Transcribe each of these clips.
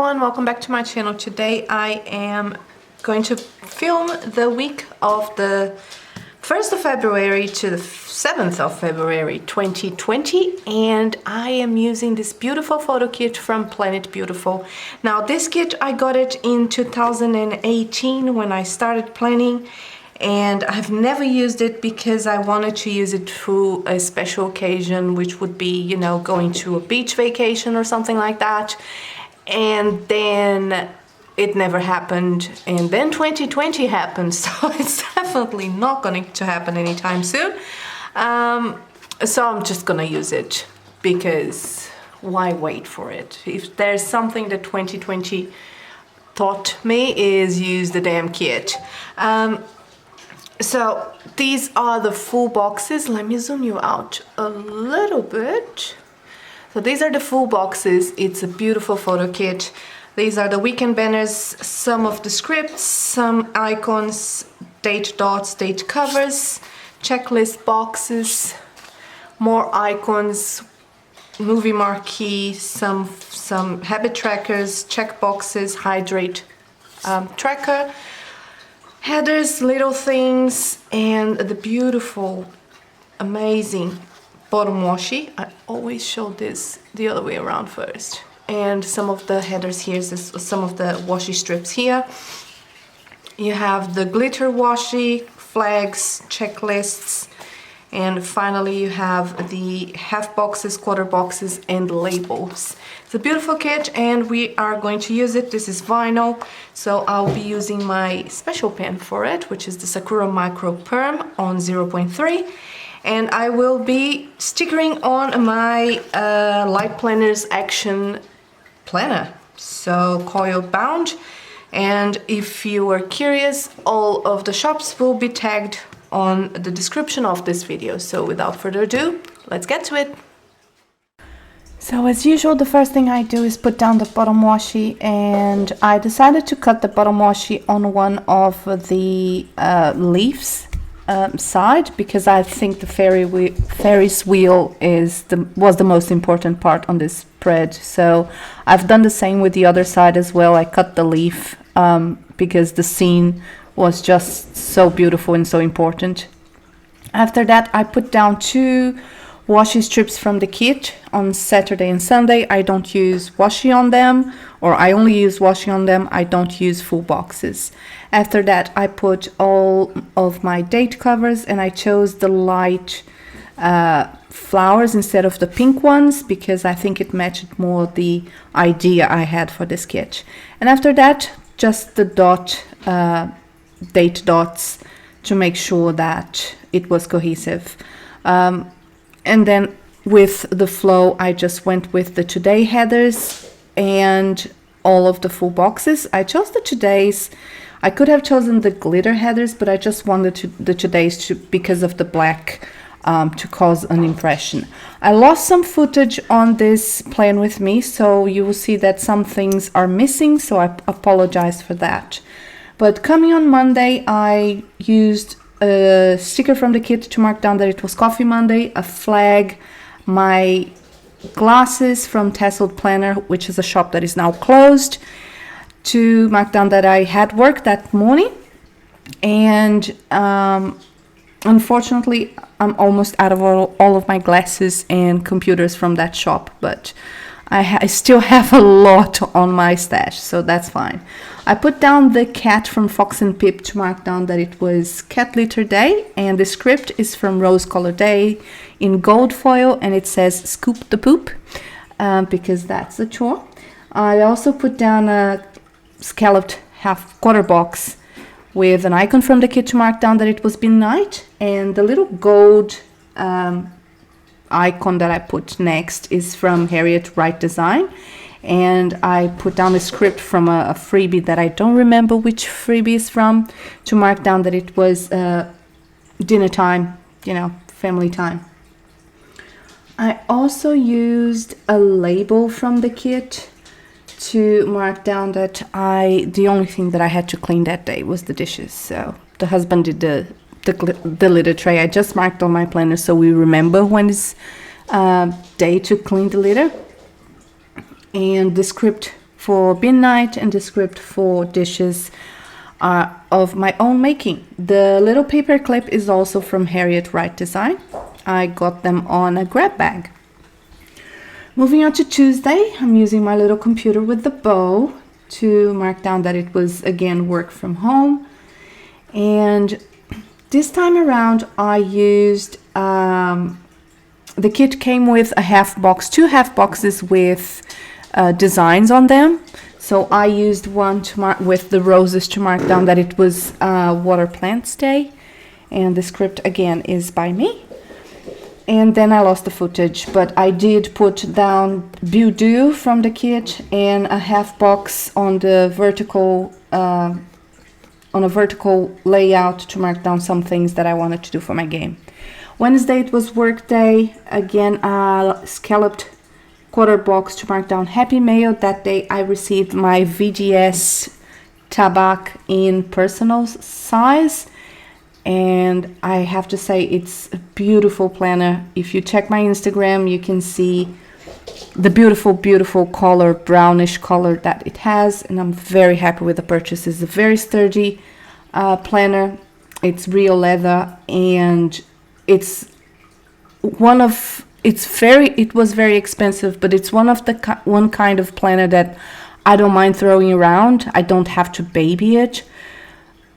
everyone, welcome back to my channel. Today I am going to film the week of the 1st of February to the 7th of February 2020, and I am using this beautiful photo kit from Planet Beautiful. Now this kit, I got it in 2018 when I started planning, and I've never used it because I wanted to use it for a special occasion, which would be, you know, going to a beach vacation or something like that. And then it never happened, and then 2020 happened, so it's definitely not going to happen anytime soon. So I'm just gonna use it, because why wait for it? If there's something that 2020 taught me, is use the damn kit. So these are the full boxes. Let me zoom you out a little bit. So these are the full boxes. It's a beautiful photo kit. These are the weekend banners, some of the scripts, some icons, date dots, date covers, checklist boxes, more icons, movie marquee, some habit trackers, check boxes, hydrate tracker, headers, little things, and the beautiful, amazing bottom washi. I always show this the other way around first. And some of the headers here, some of the washi strips here. You have the glitter washi, flags, checklists, and finally you have the half boxes, quarter boxes, and labels. It's a beautiful kit, and we are going to use it. This is vinyl, so I'll be using my special pen for it, which is the Sakura Micro Perm on 0.3. And I will be stickering on my Light Planners Action Planner, so coil bound. And if you are curious, all of the shops will be tagged on the description of this video. So without further ado, let's get to it. So as usual, the first thing I do is put down the bottom washi, and I decided to cut the bottom washi on one of the leaves side, because I think the Ferris wheel was the most important part on this spread. So I've done the same with the other side as well. I cut the leaf because the scene was just so beautiful and so important. After that, I put down 2 washi strips from the kit on Saturday and Sunday. I don't use washi on them, or I only use washi on them. I don't use full boxes. After that, I put all of my date covers, and I chose the light flowers instead of the pink ones, because I think it matched more the idea I had for this kit. And after that, just the date dots to make sure that it was cohesive. And then with the flow, I just went with the today headers and all of the full boxes. I chose the todays. I could have chosen the glitter headers, but I just wanted the todays because of the black, to cause an impression. I lost some footage on this Plan With Me, so you will see that some things are missing, so I apologize for that. But coming on Monday, I used a sticker from the kit to mark down that it was Coffee Monday, a flag, my glasses from Tasseled Planner, which is a shop that is now closed, to mark down that I had work that morning. And unfortunately, I'm almost out of all of my glasses and computers from that shop, but I still have a lot on my stash, so that's fine. I put down the cat from Fox and Pip to mark down that it was Cat Litter Day, and the script is from Rose Color Day in gold foil, and it says Scoop the Poop, because that's a chore. I also put down a scalloped quarter box with an icon from the kit to mark down that it was Bin Night, and the little gold icon that I put next is from Harriet Wright Design, and I put down a script from a freebie that I don't remember which freebie is from, to mark down that it was dinner time, you know, family time. I also used a label from the kit to mark down that the only thing that I had to clean that day was the dishes. So the husband did the litter tray. I just marked on my planner so we remember when it's day to clean the litter. And the script for bin night and the script for dishes are of my own making. The little paper clip is also from Harriet Wright Design. I got them on a grab bag. Moving on to Tuesday, I'm using my little computer with the bow to mark down that it was again work from home. And this time around I used the kit came with a half box, 2 half boxes with designs on them. So I used one to mark with the roses to mark down that it was Water Plants Day, and the script again is by me. And then I lost the footage, but I did put down Budew from the kit and a half box on the vertical on a vertical layout to mark down some things that I wanted to do for my game. Wednesday it was work day. Again, scalloped quarter box to mark down Happy Mail. That day I received my VGS Tabac in personal size, and I have to say it's a beautiful planner. If you check my Instagram, you can see the beautiful color, brownish color that it has, and I'm very happy with the purchase. It's a very sturdy planner. It's real leather, and it was very expensive, but it's one kind of planner that I don't mind throwing around. I don't have to baby it,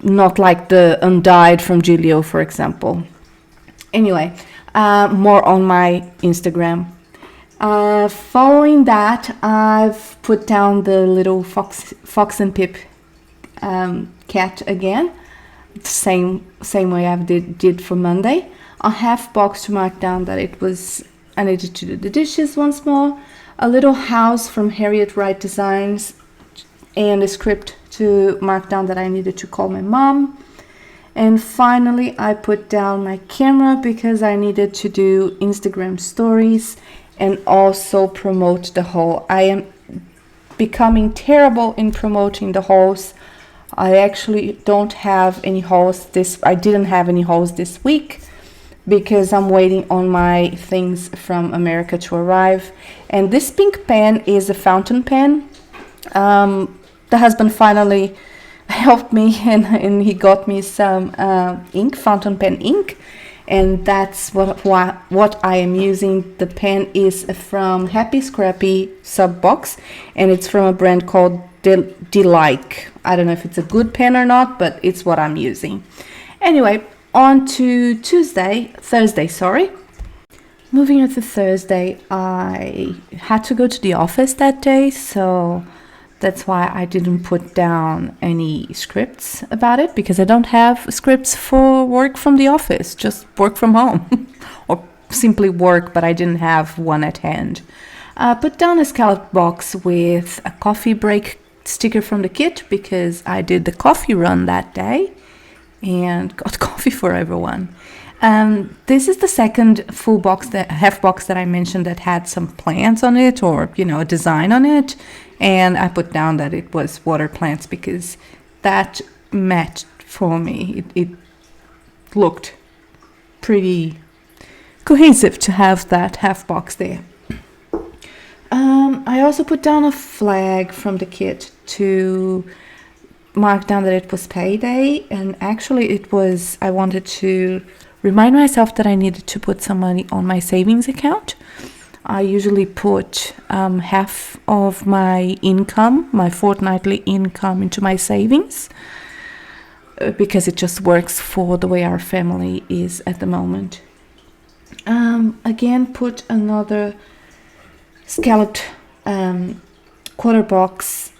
not like the Undyed from Giglio, for example. Anyway, more on my Instagram. Following that, I've put down the little Fox and Pip cat again, same way I did for Monday. A half box to mark down that I needed to do the dishes once more. A little house from Harriet Wright Designs, and a script to mark down that I needed to call my mom. And finally, I put down my camera because I needed to do Instagram stories and also promote the haul. I am becoming terrible in promoting the hauls. I actually don't have any hauls I didn't have any hauls this week because I'm waiting on my things from America to arrive. And this pink pen is a fountain pen. The husband finally helped me and he got me some ink, fountain pen ink. And that's what I am using. The pen is from Happy Scrappy sub box, and it's from a brand called Delike. I don't know if it's a good pen or not, but it's what I'm using. Anyway, on to Thursday, sorry. Moving on to Thursday, I had to go to the office that day, so that's why I didn't put down any scripts about it, because I don't have scripts for work from the office, just work from home or simply work, but I didn't have one at hand. Put down a scallop box with a coffee break sticker from the kit because I did the coffee run that day and got coffee for everyone. This is the second full box, half box that I mentioned that had some plants on it, or a design on it, and I put down that it was water plants because that matched for me. It looked pretty cohesive to have that half box there. I also put down a flag from the kit to mark down that it was payday, and actually I wanted to remind myself that I needed to put some money on my savings account. I usually put half of my income, my fortnightly income, into my savings because it just works for the way our family is at the moment. Again, put another scalloped quarter box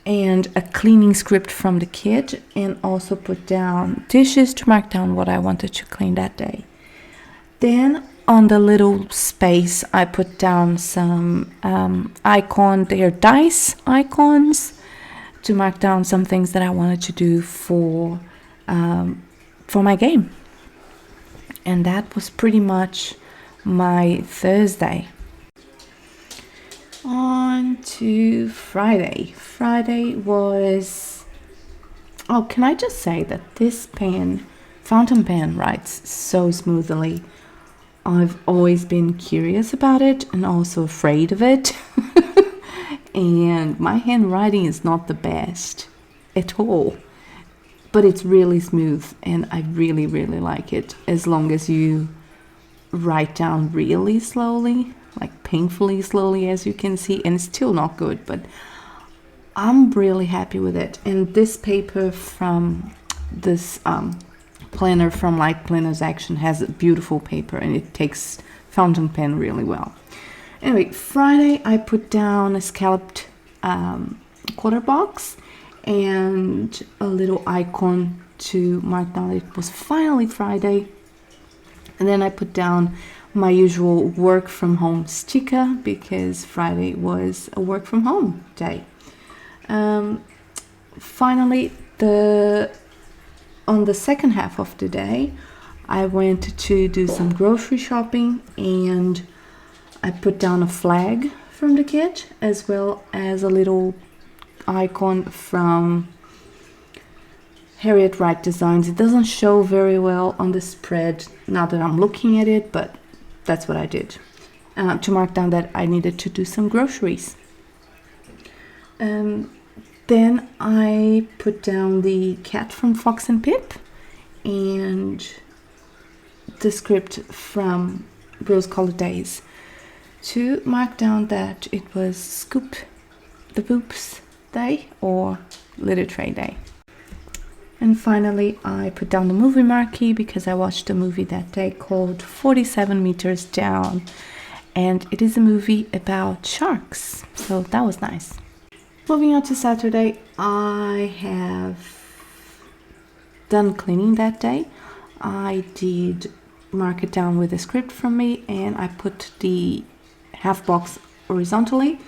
and a cleaning script from the kit, and also put down dishes to mark down what I wanted to clean that day. Then on the little space I put down some they're dice icons to mark down some things that I wanted to do for my game. And that was pretty much my Thursday. On to Friday. Friday was... Oh, can I just say that this fountain pen writes so smoothly. I've always been curious about it and also afraid of it. and my handwriting is not the best at all, but it's really smooth and I really like it, as long as you write down really slowly, like painfully slowly, as you can see. And it's still not good, but I'm really happy with it. And this paper from this planner from Light Planners Action has a beautiful paper, and it takes fountain pen really well. Anyway, Friday I put down a scalloped quarter box and a little icon to mark down that it was finally Friday. And then I put down my usual work from home sticker, because Friday was a work from home day. Finally, on the second half of the day, I went to do some grocery shopping, and I put down a flag from the kit, as well as a little icon from Harriet Wright Designs. It doesn't show very well on the spread now that I'm looking at it, but that's what I did to mark down that I needed to do some groceries. Then I put down the cat from Fox and Pip and the script from Rose-Colored Daze to mark down that it was Scoop the Boops Day or Litter Tray Day. And finally, I put down the movie marquee because I watched a movie that day called 47 Meters Down, and it is a movie about sharks, so that was nice. Moving on to Saturday, I have done cleaning that day. I did mark it down with a script from me, and I put the half box horizontally,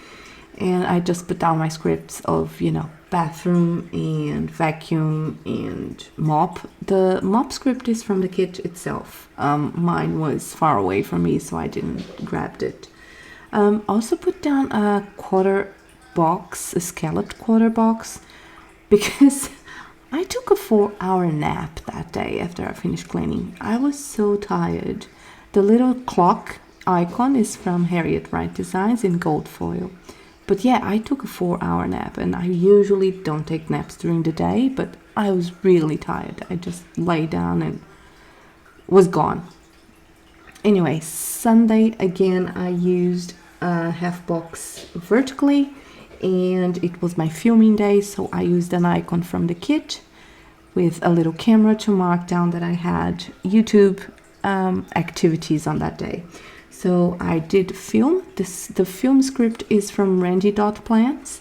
and I just put down my scripts of, bathroom and vacuum and mop. The mop script is from the kit itself. Mine was far away from me, so I didn't grab it. Also put down a quarter box, a scalloped quarter box, because I took a 4-hour nap that day after I finished cleaning. I was so tired. The little clock icon is from Harriet Wright Designs in gold foil. But yeah, I took a 4-hour nap, and I usually don't take naps during the day, but I was really tired. I just lay down and was gone. Anyway, Sunday again I used a half box vertically, and it was my filming day, so I used an icon from the kit with a little camera to mark down that I had YouTube activities on that day. So I did film. The film script is from Randy.Plans.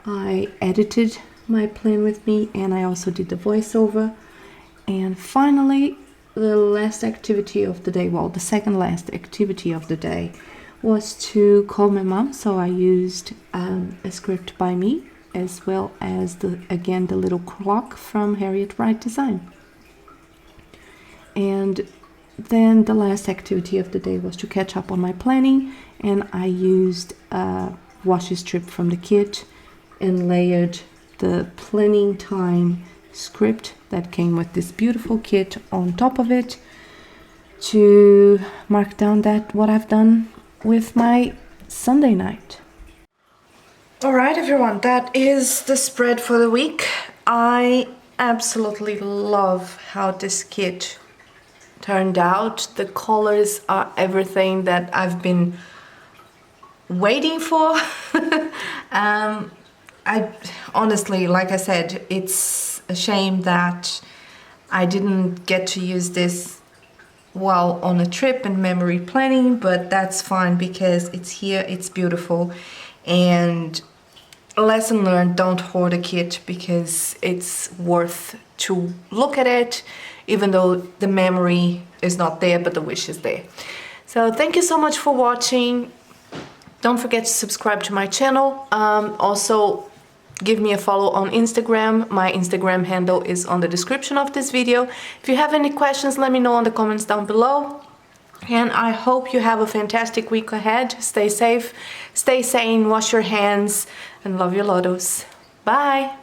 I edited my plan with me, and I also did the voiceover. And finally, the last activity of the day, well, the second last activity of the day, was to call my mom. So I used a script by me, as well as the little clock from Harriet Wright Design. And then the last activity of the day was to catch up on my planning, and I used a washi strip from the kit and layered the planning time script that came with this beautiful kit on top of it to mark down that what I've done with my Sunday night. Alright everyone, that is the spread for the week. I absolutely love how this kit turned out. The colors are everything that I've been waiting for. I honestly, like I said, it's a shame that I didn't get to use this while on a trip and memory planning, but that's fine because it's here, it's beautiful. And lesson learned, don't hoard a kit because it's worth to look at it, even though the memory is not there, but the wish is there. So thank you so much for watching. Don't forget to subscribe to my channel. Also, give me a follow on Instagram. My Instagram handle is on the description of this video. If you have any questions, let me know in the comments down below. And I hope you have a fantastic week ahead. Stay safe, stay sane, wash your hands, and love your lottles. Bye!